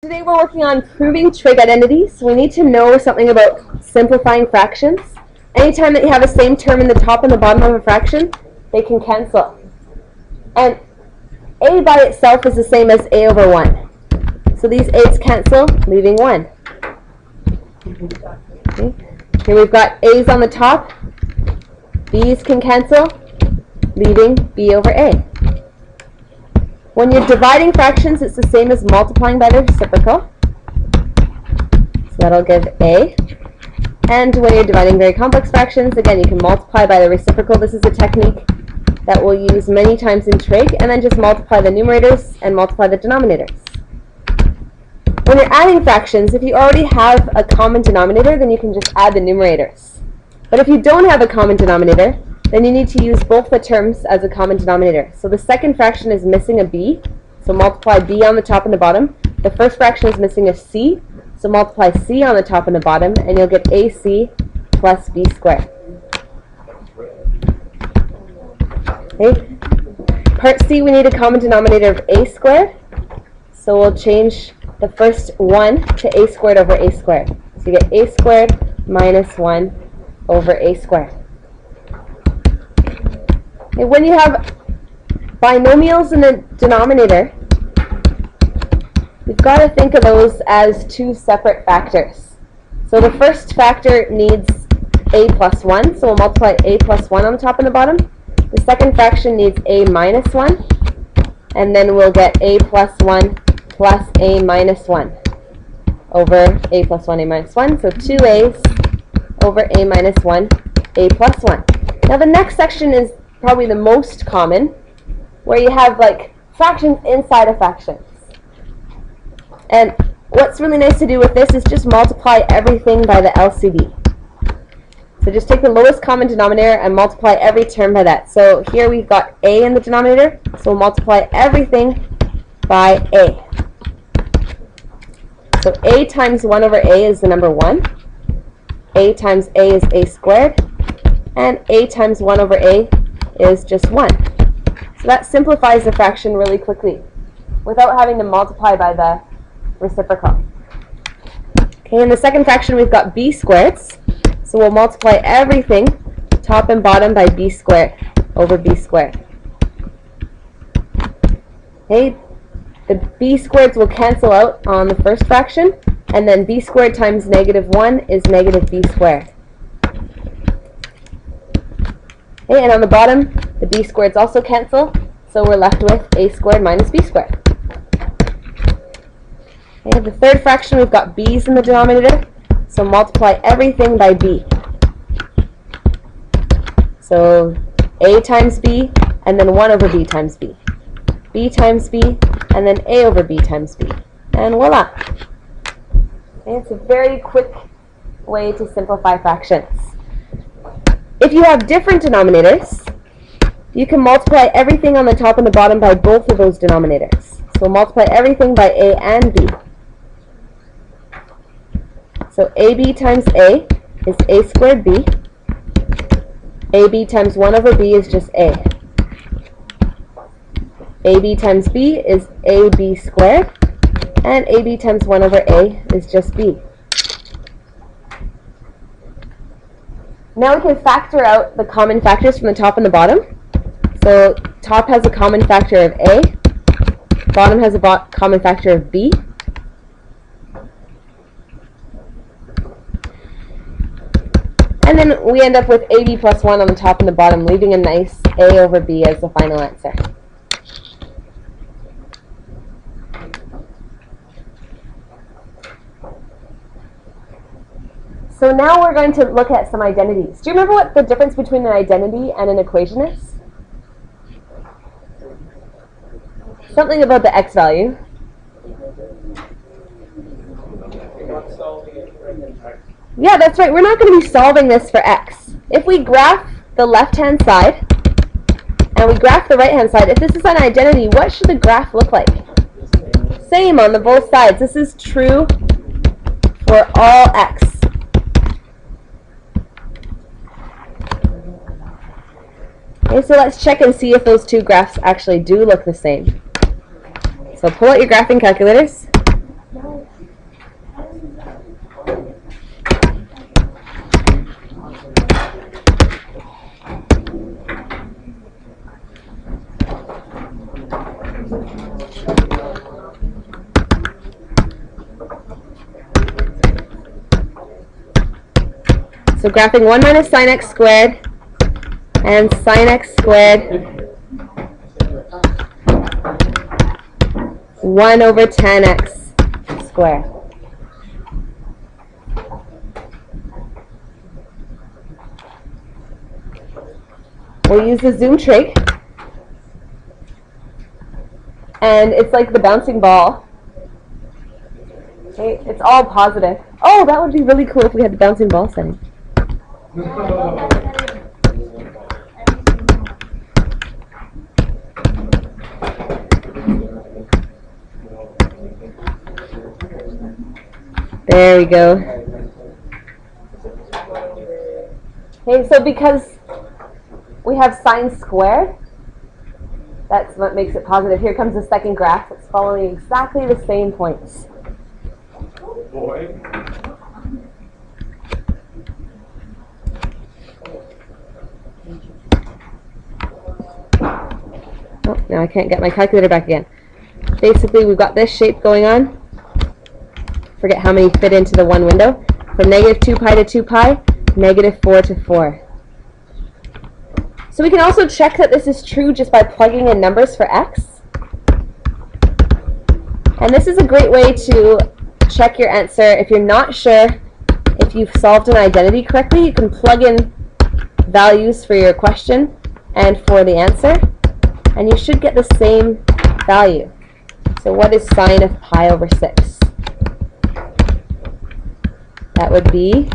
Today we're working on proving trig identities. We need to know something about simplifying fractions. Anytime that you have the same term in the top and the bottom of a fraction, they can cancel. And a by itself is the same as a over 1. So these a's cancel, leaving 1. Okay. Here we've got a's on the top. B's can cancel, leaving b over a. When you're dividing fractions, it's the same as multiplying by the reciprocal. So that'll give a. And when you're dividing very complex fractions, again, you can multiply by the reciprocal. This is a technique that we'll use many times in trig, and then just multiply the numerators and multiply the denominators. When you're adding fractions, if you already have a common denominator, then you can just add the numerators. But if you don't have a common denominator, then you need to use both the terms as a common denominator. So the second fraction is missing a b, so multiply b on the top and the bottom. The first fraction is missing a c, so multiply c on the top and the bottom, and you'll get ac plus b squared. Okay. Part C, we need a common denominator of a squared, so we'll change the first 1 to a squared over a squared. So you get a squared minus 1 over a squared. When you have binomials in the denominator, you've got to think of those as two separate factors. So the first factor needs a plus 1, so we'll multiply a plus 1 on the top and the bottom. The second fraction needs a minus 1, and then we'll get a plus 1 plus a minus 1 over a plus 1, a minus 1. So 2 a's over a minus 1, a plus 1. Now the next section is probably the most common, where you have like fractions inside of fractions. And what's really nice to do with this is just multiply everything by the LCD. So just take the lowest common denominator and multiply every term by that. So here we've got a in the denominator, so we'll multiply everything by a. So a times 1 over a is the number 1. A times a is a squared. And a times 1 over a is just 1. So that simplifies the fraction really quickly without having to multiply by the reciprocal. Okay, in the second fraction we've got b squareds. So we'll multiply everything, top and bottom, by b squared over b squared. Okay, the b squareds will cancel out on the first fraction, and then b squared times negative 1 is negative b squared. Okay, and on the bottom, the b squareds also cancel, so we're left with a squared minus b squared. Okay, the third fraction, we've got b's in the denominator, so multiply everything by b. So a times b, and then 1 over b times b. B times b, and then a over b times b. And voila! Okay, it's a very quick way to simplify fractions. If you have different denominators, you can multiply everything on the top and the bottom by both of those denominators. So multiply everything by a and b. So ab times a is a squared b. ab times 1 over b is just a. ab times b is ab squared. And ab times 1 over a is just b. Now we can factor out the common factors from the top and the bottom. So top has a common factor of a, bottom has a common factor of b. And then we end up with ab plus 1 on the top and the bottom, leaving a nice a over b as the final answer. So now we're going to look at some identities. Do you remember what the difference between an identity and an equation is? Something about the x value. Yeah, that's right. We're not going to be solving this for x. If we graph the left-hand side and we graph the right-hand side, if this is an identity, what should the graph look like? Same on the both sides. This is true for all x. Okay, so let's check and see if those two graphs actually do look the same. So pull out your graphing calculators. So graphing 1 minus sine x squared and sine x squared 1 over tan x squared. We'll use the zoom trig. And it's like the bouncing ball. Okay, it's all positive. Oh, that would be really cool if we had the bouncing ball setting. There we go. Okay, so because we have sine squared, that's what makes it positive. Here comes the second graph. It's following exactly the same points. Boy. Oh, now I can't get my calculator back again. Basically, we've got this shape going on. Forget how many fit into the one window. From negative 2 pi to 2 pi, negative 4 to 4. So we can also check that this is true just by plugging in numbers for x. And this is a great way to check your answer. If you're not sure if you've solved an identity correctly, you can plug in values for your question and for the answer, and you should get the same value. So what is sine of pi over 6? That would be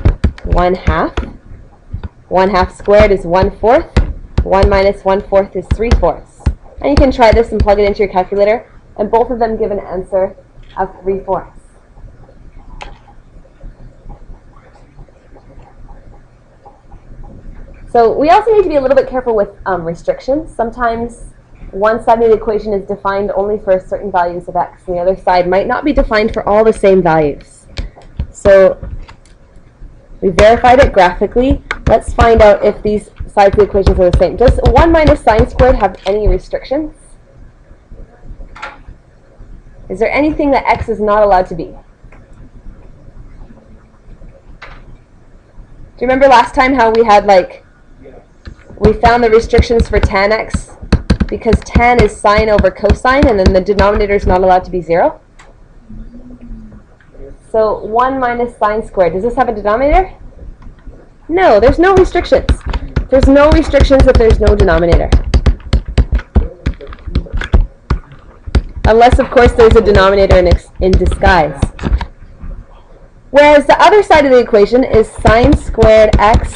1/2. 1/2 squared is 1/4. 1 minus 1/4 is 3/4. And you can try this and plug it into your calculator, and both of them give an answer of 3/4. So we also need to be a little bit careful with restrictions. Sometimes one side of the equation is defined only for certain values of x, and the other side might not be defined for all the same values. So we verified it graphically. Let's find out if these sides of the equations are the same. Does 1 minus sine squared have any restrictions? Is there anything that x is not allowed to be? Do you remember last time how we had we found the restrictions for tan x because tan is sine over cosine, and then the denominator is not allowed to be 0? So 1 minus sine squared, does this have a denominator? No, there's no restrictions. There's no restrictions if there's no denominator. Unless, of course, there's a denominator in disguise. Whereas the other side of the equation is sine squared x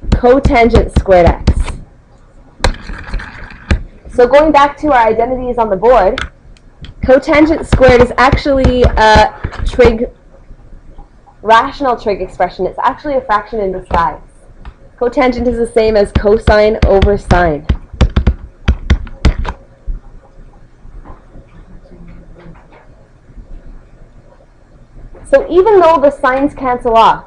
cotangent squared x. So going back to our identities on the board, cotangent squared is actually a rational trig expression. It's actually a fraction in disguise. Cotangent is the same as cosine over sine. So even though the signs cancel off,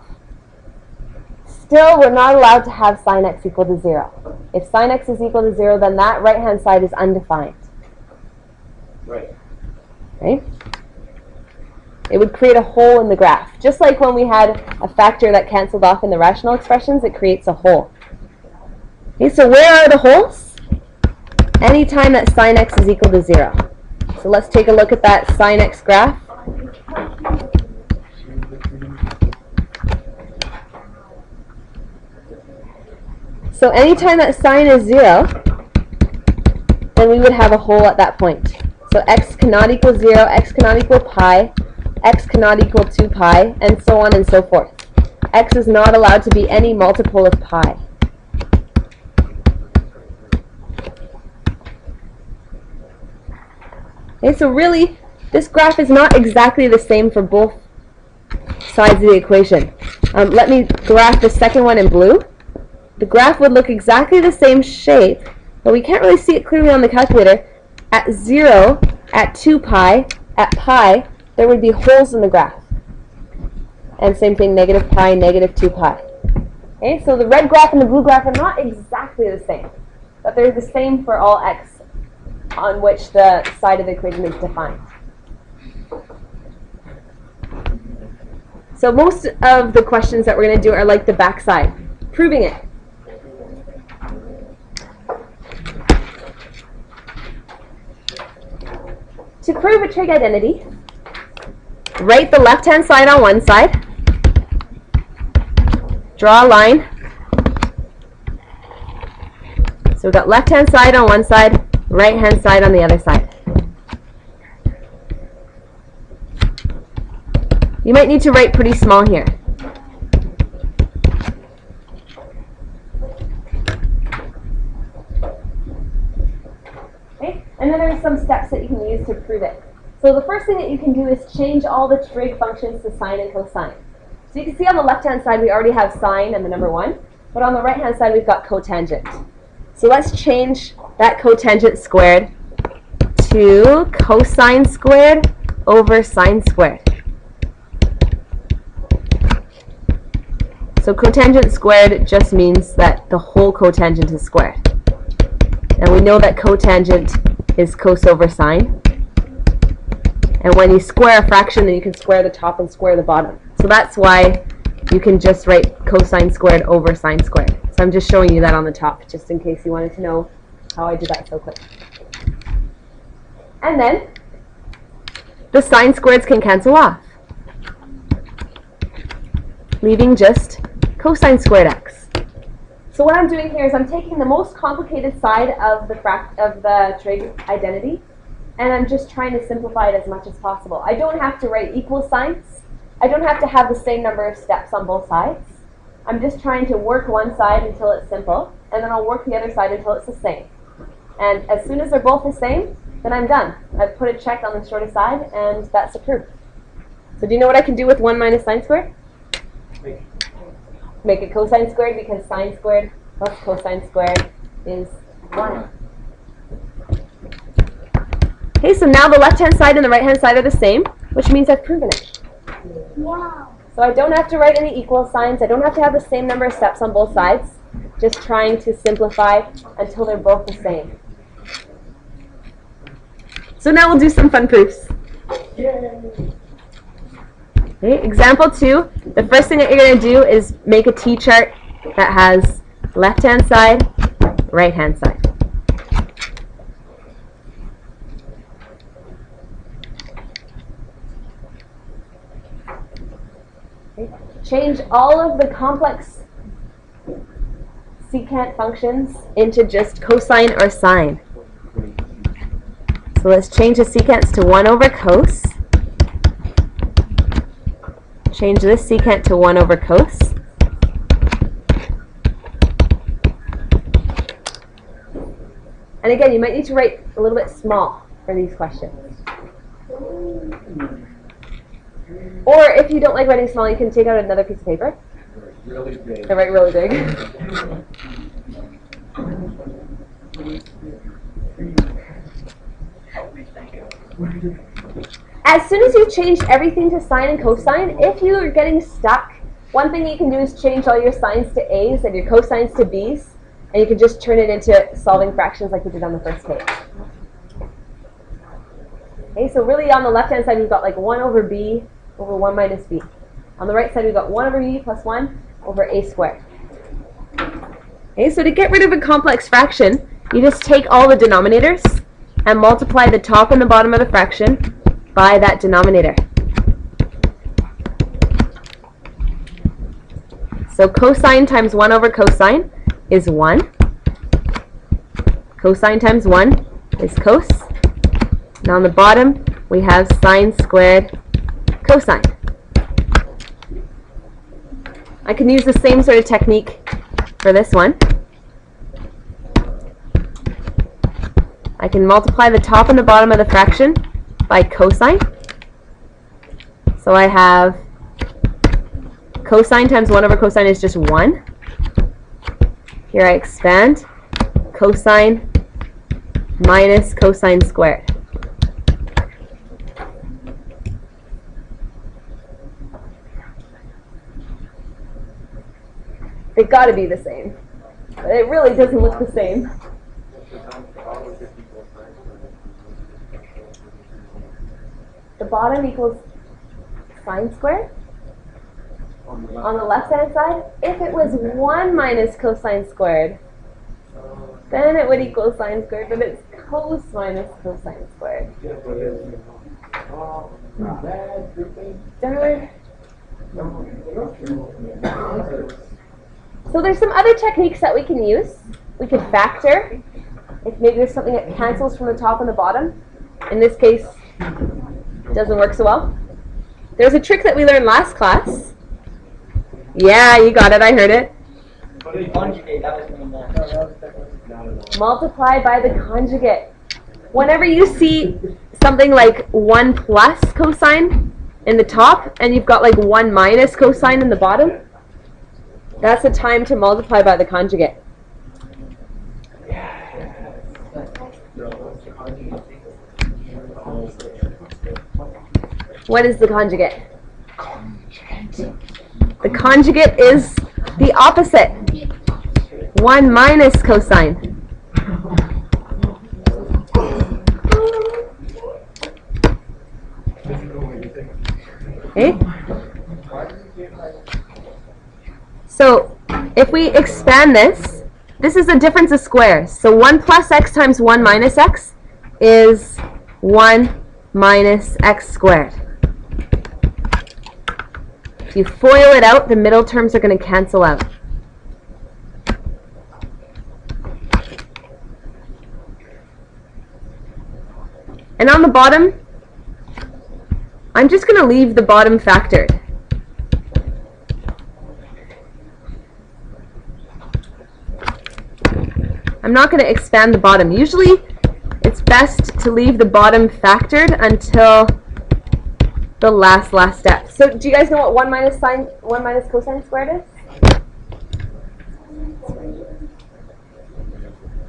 still we're not allowed to have sine x equal to 0. If sine x is equal to 0, then that right-hand side is undefined. Right. Right? It would create a hole in the graph. Just like when we had a factor that canceled off in the rational expressions, it creates a hole. Okay, so where are the holes? Anytime that sine x is equal to 0. So let's take a look at that sine x graph. So anytime that sine is 0, then we would have a hole at that point. So x cannot equal 0, x cannot equal pi, x cannot equal 2 pi, and so on and so forth. X is not allowed to be any multiple of pi. Okay, so really, this graph is not exactly the same for both sides of the equation. Let me graph the second one in blue. The graph would look exactly the same shape, but we can't really see it clearly on the calculator. At 0, at 2 pi, at pi, there would be holes in the graph. And same thing, negative pi, negative 2 pi. Okay, so the red graph and the blue graph are not exactly the same, but they're the same for all x on which the side of the equation is defined. So most of the questions that we're going to do are like the back side, proving it. To prove a trig identity, write the left-hand side on one side, draw a line. So we've got left-hand side on one side, right-hand side on the other side. You might need to write pretty small here. Okay? And then there are some steps that you can use to prove it. So the first thing that you can do is change all the trig functions to sine and cosine. So you can see on the left-hand side we already have sine and the number 1, but on the right-hand side we've got cotangent. So let's change that cotangent squared to cosine squared over sine squared. So cotangent squared just means that the whole cotangent is squared. And we know that cotangent is cos over sine. And when you square a fraction, then you can square the top and square the bottom. So that's why you can just write cosine squared over sine squared. So I'm just showing you that on the top, just in case you wanted to know how I did that so quick. And then the sine squareds can cancel off, leaving just cosine squared x. So what I'm doing here is I'm taking the most complicated side of the trig identity, and I'm just trying to simplify it as much as possible. I don't have to write equal signs. I don't have to have the same number of steps on both sides. I'm just trying to work one side until it's simple, and then I'll work the other side until it's the same. And as soon as they're both the same, then I'm done. I've put a check on the shortest side, and that's a proof. So do you know what I can do with 1 minus sine squared? Make it cosine squared, because sine squared plus cosine squared is 1. Okay, so now the left-hand side and the right-hand side are the same, which means I've proven it. Wow. So I don't have to write any equal signs. I don't have to have the same number of steps on both sides. Just trying to simplify until they're both the same. So now we'll do some fun proofs. Yay. Okay, example 2, the first thing that you're going to do is make a T-chart that has left-hand side, right-hand side. Okay. Change all of the complex secant functions into just cosine or sine. So let's change the secants to 1 over cos. Change this secant to 1 over cos. And again, you might need to write a little bit small for these questions. Or if you don't like writing small, you can take out another piece of paper Really big. and write really big. As soon as you've changed everything to sine and cosine, if you are getting stuck, one thing you can do is change all your sines to a's and your cosines to b's, and you can just turn it into solving fractions like we did on the first page. Okay, so really on the left-hand side we've got like 1 over b over 1 minus b. On the right side we've got 1 over b plus 1 over a squared. Okay, so to get rid of a complex fraction, you just take all the denominators and multiply the top and the bottom of the fraction by that denominator. So cosine times 1 over cosine is 1. Cosine times 1 is cos. Now on the bottom, we have sine squared cosine. I can use the same sort of technique for this one. I can multiply the top and the bottom of the fraction by cosine. So I have cosine times 1 over cosine is just 1. Here I expand. Cosine minus cosine squared. They've got to be the same. But it really doesn't look the same. The bottom equals sine squared on the left-hand side. If it was 1 minus cosine squared, then it would equal sine squared, but it's cos minus cosine squared. So there's some other techniques that we can use. We could factor, if maybe there's something that cancels from the top and the bottom. In this case, it doesn't work so well. There's a trick that we learned last class. Yeah, you got it, I heard it. Multiply by the conjugate. Whenever you see something like 1 plus cosine in the top, and you've got like 1 minus cosine in the bottom, that's the time to multiply by the conjugate. What is the conjugate? The conjugate is the opposite. 1 minus cosine. Okay? So, if we expand this, this is a difference of squares. So 1 plus x times 1 minus x is 1 minus x squared. If you FOIL it out, the middle terms are going to cancel out. And on the bottom, I'm just going to leave the bottom factored. I'm not going to expand the bottom. Usually, it's best to leave the bottom factored until the last step. So, do you guys know what 1 minus cosine squared is?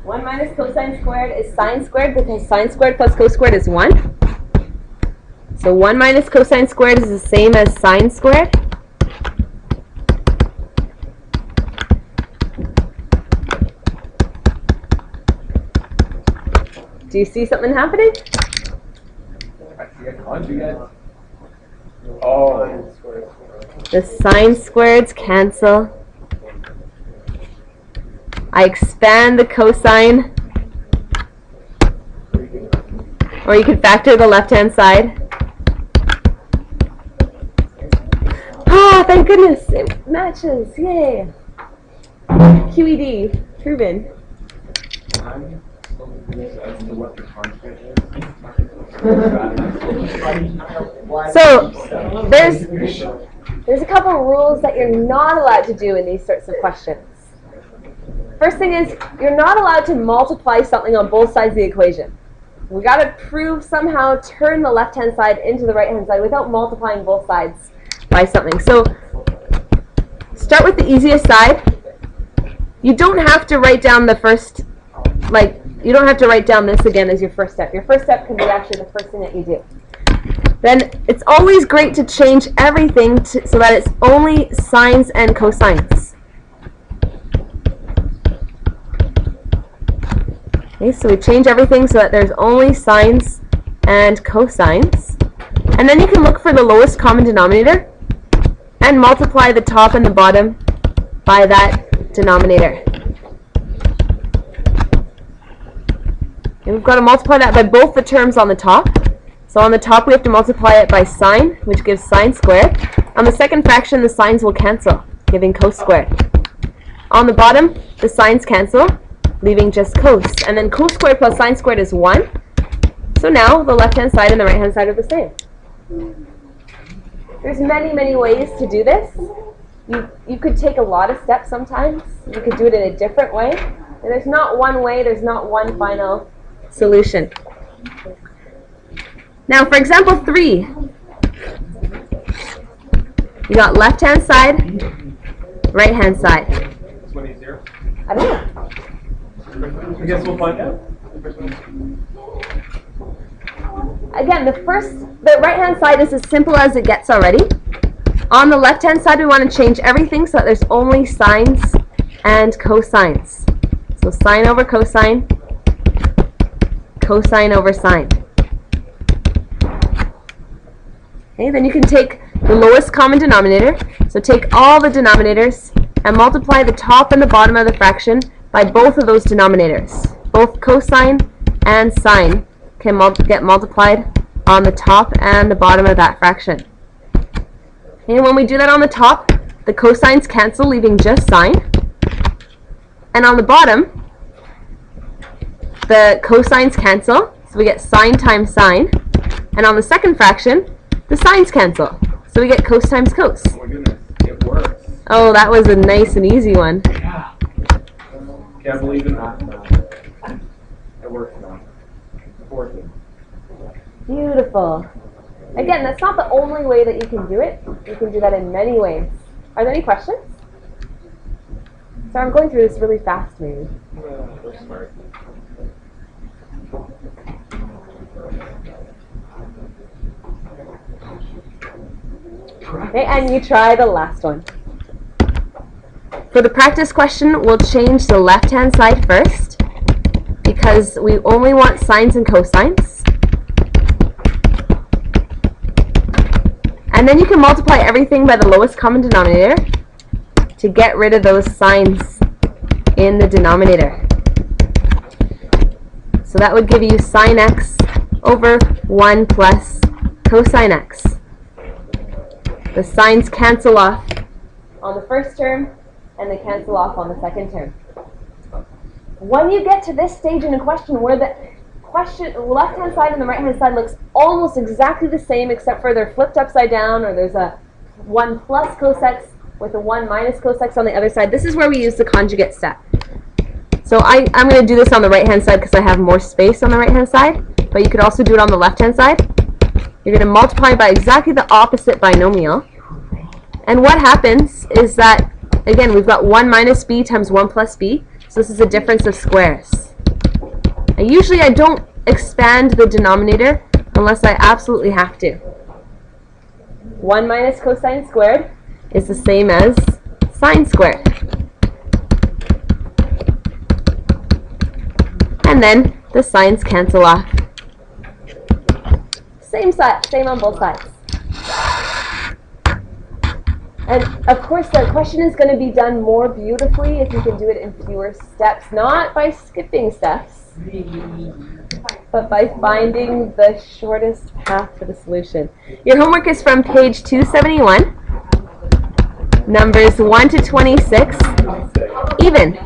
1 minus cosine squared is sine squared, because sine squared plus cos squared is 1. So 1 minus cosine squared is the same as sine squared. Do you see something happening? I see a conjugate. Oh. The sine squareds cancel. I expand the cosine. Or you can factor the left-hand side. Oh, thank goodness, it matches, yay. QED, proven. So, there's a couple of rules that you're not allowed to do in these sorts of questions. First thing is, you're not allowed to multiply something on both sides of the equation. We got to prove somehow, turn the left-hand side into the right-hand side without multiplying both sides by something. So start with the easiest side. You don't have to write down the first, you don't have to write down this again as your first step. Your first step can be actually the first thing that you do. Then it's always great to change everything so that it's only sines and cosines. Okay, so we change everything so that there's only sines and cosines. And then you can look for the lowest common denominator and multiply the top and the bottom by that denominator. And we've got to multiply that by both the terms on the top. So on the top we have to multiply it by sine, which gives sine squared. On the second fraction the sines will cancel, giving cos squared. On the bottom the sines cancel, leaving just cos. And then cos squared plus sine squared is 1. So now the left-hand side and the right-hand side are the same. There's many ways to do this. You could take a lot of steps sometimes. You could do it in a different way. And there's not one way, there's not one final solution. Now for example 3. You got left-hand side, right-hand side. This one easier. I don't know. I guess we'll find out. Again, the right-hand side is as simple as it gets already. On the left-hand side, we want to change everything so that there's only sines and cosines. So sine over cosine, cosine over sine. Okay, then you can take the lowest common denominator. So take all the denominators and multiply the top and the bottom of the fraction by both of those denominators. Both cosine and sine can get multiplied on the top and the bottom of that fraction. And when we do that on the top, the cosines cancel, leaving just sine. And on the bottom, the cosines cancel, so we get sine times sine. And on the second fraction, the sines cancel, so we get cos times cos. Oh my goodness, it works. Oh, that was a nice and easy one. Yeah. Can't believe in that. It works now. It's working. Beautiful. Again, that's not the only way that you can do it. You can do that in many ways. Are there any questions? Sorry, I'm going through this really fast, maybe. We're smart. Okay, and you try the last one. For the practice question, we'll change the left-hand side first because we only want sines and cosines. And then you can multiply everything by the lowest common denominator to get rid of those signs in the denominator. So that would give you sine x over 1 plus cosine x. The signs cancel off on the first term, and they cancel off on the second term. When you get to this stage in a question where the left-hand side and the right-hand side looks almost exactly the same except for they're flipped upside down, or there's a 1 plus cos x with a 1 minus cos x on the other side, this is where we use the conjugate step. So I'm going to do this on the right-hand side because I have more space on the right-hand side, but you could also do it on the left-hand side. You're going to multiply by exactly the opposite binomial. And what happens is that, again, we've got 1 minus b times 1 plus b, so this is a difference of squares. And usually I don't expand the denominator unless I absolutely have to. 1 minus cosine squared is the same as sine squared. And then the signs cancel off. Same on both sides. And of course the question is going to be done more beautifully if you can do it in fewer steps, not by skipping steps, but by finding the shortest path to the solution. Your homework is from page 271, numbers 1 to 26, even.